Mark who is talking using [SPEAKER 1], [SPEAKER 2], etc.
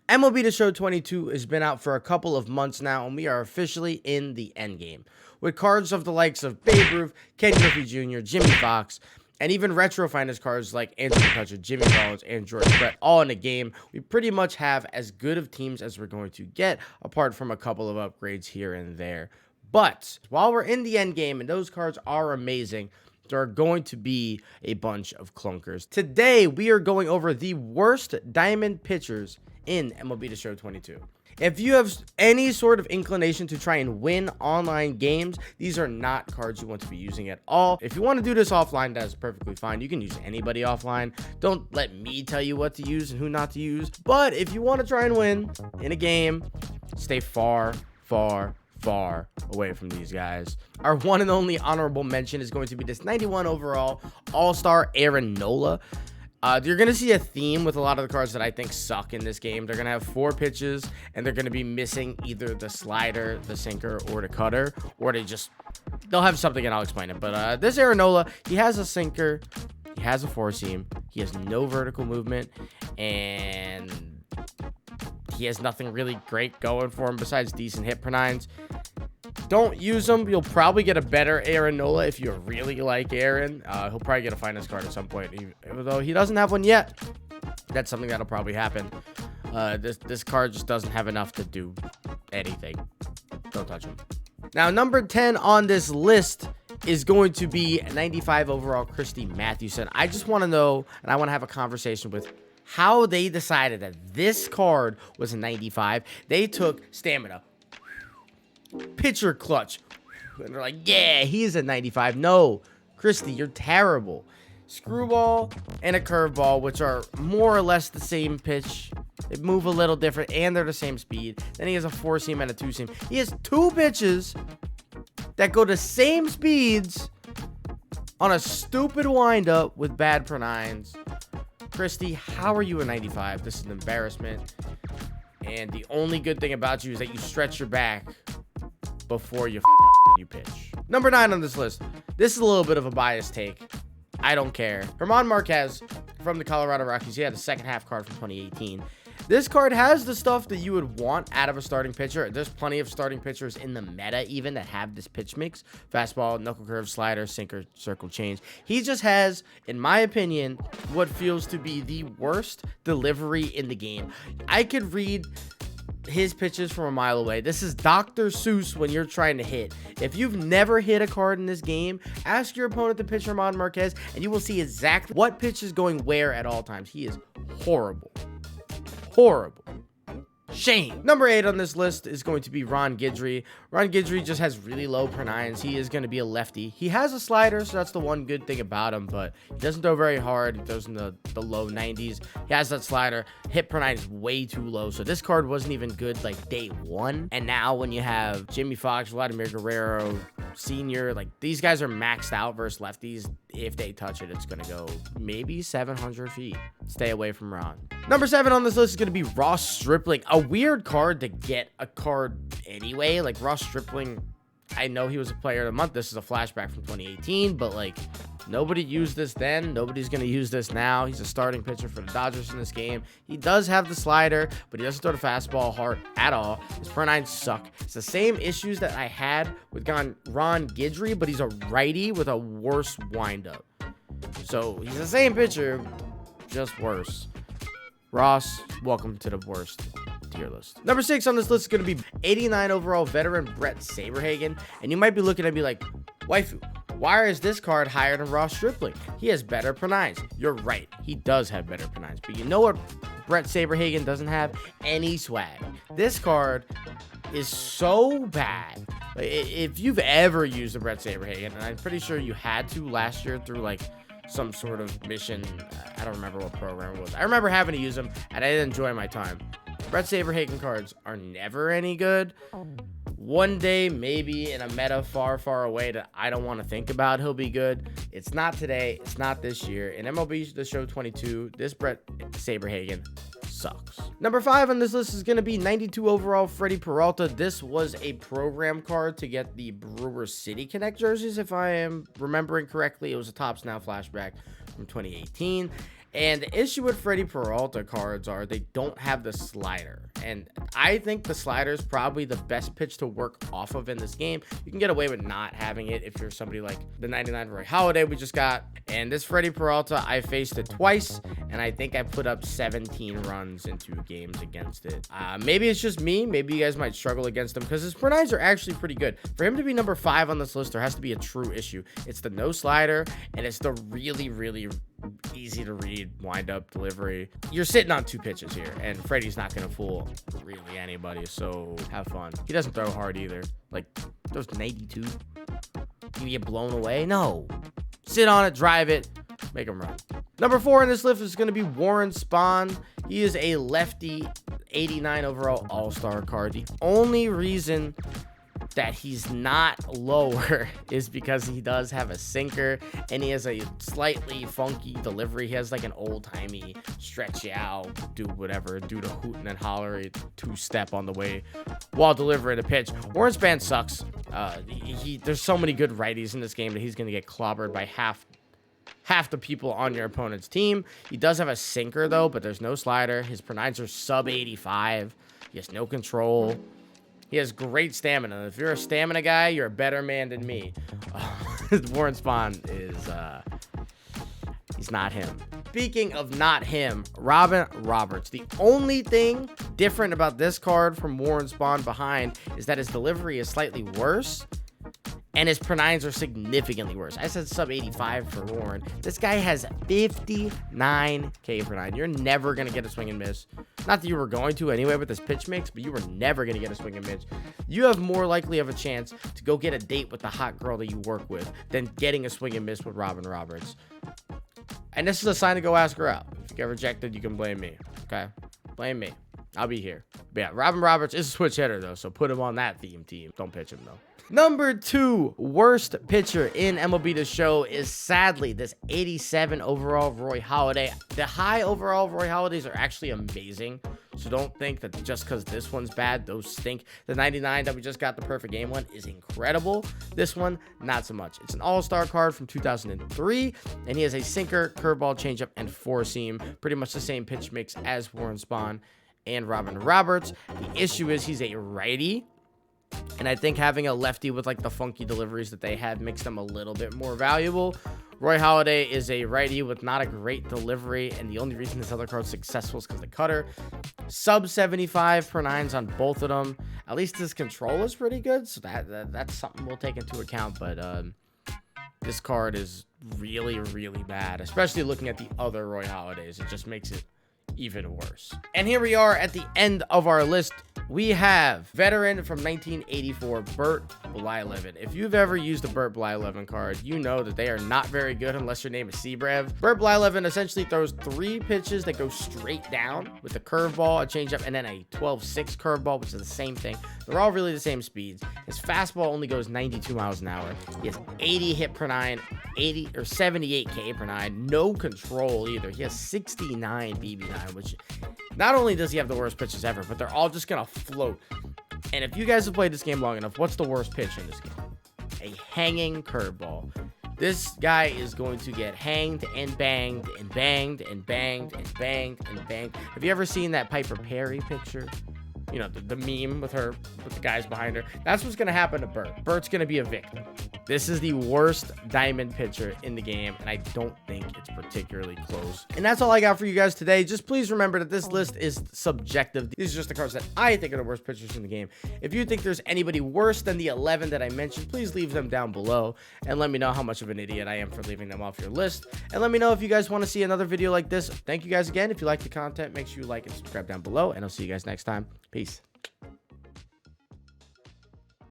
[SPEAKER 1] MLB The Show 22 has been out for a couple of months now, and we are officially in the end game. With cards of the likes of Babe Ruth, Ken Griffey Jr., Jimmy Fox, and even retro finest cards like Anthony Kutcher, Jimmy Rollins, and George Brett all in the game, we pretty much have as good of teams as we're going to get, apart from a couple of upgrades here and there. But while we're in the end game, and those cards are amazing, there are going to be a bunch of clunkers. Today, we are going over the worst diamond pitchers in MLB The Show 22. If you have any sort of inclination to try and win online games, these are not cards you want to be using at all. If you want to do this offline, that is perfectly fine. You can use anybody offline. Don't let me tell you what to use and who not to use. But if you want to try and win in a game, stay far away from these guys. Our one and only honorable mention is going to be this 91 overall all-star Aaron Nola. You're going to see a theme with a lot of the cards that I think suck in this game. They're going to have 4 pitches, and they're going to be missing either the slider, the sinker, or the cutter, or they'll have something, and I'll explain it. But this Aaron Nola, he has a sinker, he has a four seam, he has no vertical movement, and he has nothing really great going for him besides decent hit per nines. Don't use him. You'll probably get a better Aaron Nola if you really like Aaron. He'll probably get a finest card at some point, even though he doesn't have one yet. That's something that'll probably happen. This card just doesn't have enough to do anything. Don't touch him. Now, number 10 on this list is going to be 95 overall Christy Mathewson. I just want to know, and I want to have a conversation with how they decided that this card was a 95. They took stamina, pitcher clutch, and they're like, yeah, he's a 95. No, Christy, you're terrible. Screwball and a curveball, which are more or less the same pitch. They move a little different, and they're the same speed. Then he has a 4-seam and a 2-seam. He has 2 pitches that go the same speeds on a stupid windup with bad per nines. Christy, how are you a 95? This is an embarrassment. And the only good thing about you is that you stretch your back before you pitch. Number 9 on this list. This is a little bit of a biased take. I don't care. Vermont Marquez from the Colorado Rockies. He had a second half card from 2018. This card has the stuff that you would want out of a starting pitcher. There's plenty of starting pitchers in the meta even that have this pitch mix. Fastball, knuckle curve, slider, sinker, circle change. He just has, in my opinion, what feels to be the worst delivery in the game. I could read his pitches from a mile away. This is Dr. Seuss when you're trying to hit. If you've never hit a card in this game, ask your opponent to pitch Vermont Marquez, and you will see exactly what pitch is going where at all times. He is horrible. Horrible. Shame. Number 8 on this list is going to be Ron Guidry. Ron Guidry just has really low per nines. He is going to be a lefty. He has a slider, so that's the one good thing about him, but he doesn't throw very hard. He throws in the low 90s. He has that slider. Hit per nine is way too low, so this card wasn't even good like day 1. And now when you have Jimmy Fox, Vladimir Guerrero, Senior, like these guys are maxed out versus lefties. If they touch it, it's going to go maybe 700 feet. Stay away from Ron. Number 7 on this list is going to be Ross Stripling. A weird card to get a card anyway. Like Ross Stripling, I know he was a player of the month. This is a flashback from 2018, but like nobody used this then. Nobody's going to use this now. He's a starting pitcher for the Dodgers in this game. He does have the slider, but he doesn't throw the fastball hard at all. His per nines suck. It's the same issues that I had with Ron Guidry, but he's a righty with a worse windup. So he's the same pitcher, just worse. Ross, welcome to the worst tier list. Number 6 on this list is going to be 89 overall veteran Bert Saberhagen. And you might be looking at me like, waifu, why is this card higher than Ross Stripling? He has better per nines. You're right. He does have better per nines. But you know what Bert Saberhagen doesn't have? Any swag. This card is so bad. If you've ever used a Bert Saberhagen, and I'm pretty sure you had to last year through like some sort of mission, I don't remember what program it was. I remember having to use them, and I didn't enjoy my time. Bert Saberhagen cards are never any good. One day, maybe in a meta far away that I don't want to think about, he'll be good. It's not today. It's not this year. In MLB The Show 22, this Bert Saberhagen sucks. Number 5 on this list is going to be 92 overall Freddy Peralta. This was a program card to get the Brewer City Connect jerseys, if I am remembering correctly. It was a Topps Now flashback from 2018. And the issue with Freddy Peralta cards are they don't have the slider. And I think the slider is probably the best pitch to work off of in this game. You can get away with not having it if you're somebody like the 99 Roy Halladay we just got. And this Freddy Peralta, I faced it twice, and I think I put up 17 runs in 2 games against it. Maybe it's just me. Maybe you guys might struggle against him because his pronines are actually pretty good. For him to be number 5 on this list, there has to be a true issue. It's the no slider, and it's the really, really easy to read wind-up delivery. You're sitting on 2 pitches here, and Freddy's not going to fool really anybody, so have fun. He doesn't throw hard either. Like, those 92. You get blown away? No. Sit on it, drive it, make him run. Number 4 in this list is going to be Warren Spahn. He is a lefty, 89 overall all-star card. The only reason that he's not lower is because he does have a sinker and he has a slightly funky delivery. He has like an old-timey stretch out, do whatever, do the hootin' and hollery 2-step on the way while delivering a pitch. Warren Spahn sucks. There's so many good righties in this game that he's going to get clobbered by half the people on your opponent's team. He does have a sinker though, but there's no slider. His pronines are sub 85. He has no control. He has great stamina. If you're a stamina guy, you're a better man than me. Warren Spahn is, he's not him. Speaking of not him, Robin Roberts. The only thing different about this card from Warren Spahn behind is that his delivery is slightly worse and his pronines are significantly worse. I said sub 85 for Warren. This guy has 59K per 9. You're never going to get a swing and miss. Not that you were going to anyway with this pitch mix, but you were never going to get a swing and miss. You have more likely of a chance to go get a date with the hot girl that you work with than getting a swing and miss with Robin Roberts. And this is a sign to go ask her out. If you get rejected, you can blame me. Okay? Blame me. I'll be here. But yeah, Robin Roberts is a switch hitter, though, so put him on that theme team. Don't pitch him, though. Number 2 worst pitcher in MLB The Show is sadly this 87 overall Roy Halladay. The high overall Roy Halladays are actually amazing, so don't think that just because this one's bad, those stink. The 99 that we just got the perfect game one is incredible. This one, not so much. It's an all-star card from 2003, and he has a sinker, curveball, changeup, and 4-seam. Pretty much the same pitch mix as Warren Spahn and Robin Roberts. The issue is he's a righty. And I think having a lefty with like the funky deliveries that they have makes them a little bit more valuable. Roy Halladay is a righty with not a great delivery, and the only reason this other card's successful is because the cutter. Sub 75 per 9s on both of them. At least his control is pretty good, so that's something we'll take into account. But this card is really, really bad, especially looking at the other Roy Halladays. It just makes it even worse. And here we are at the end of our list. We have veteran from 1984, Bert Blyleven. If you've ever used a Bert Blyleven card, you know that they are not very good unless your name is Sebrev. Bert Blyleven essentially throws 3 pitches that go straight down with a curveball, a changeup, and then a 12-6 curveball, which is the same thing. They're all really the same speeds. His fastball only goes 92 miles an hour. He has 80 hit per 9, 80 or 78 K per 9. No control either. He has 69 BB9, which not only does he have the worst pitches ever, but they're all just gonna float. And if you guys have played this game long enough, what's the worst pitch in this game? A hanging curveball. This guy is going to get hanged and banged and banged and banged and banged and banged. Have you ever seen that Piper Perry picture? You know, the meme with her, with the guys behind her. That's what's going to happen to Bert. Bert's going to be a victim. This is the worst diamond pitcher in the game, and I don't think it's particularly close. And that's all I got for you guys today. Just please remember that this list is subjective. These are just the cards that I think are the worst pitchers in the game. If you think there's anybody worse than the 11 that I mentioned, please leave them down below and let me know how much of an idiot I am for leaving them off your list. And let me know if you guys want to see another video like this. Thank you guys again. If you like the content, make sure you like and subscribe down below, and I'll see you guys next time. Peace.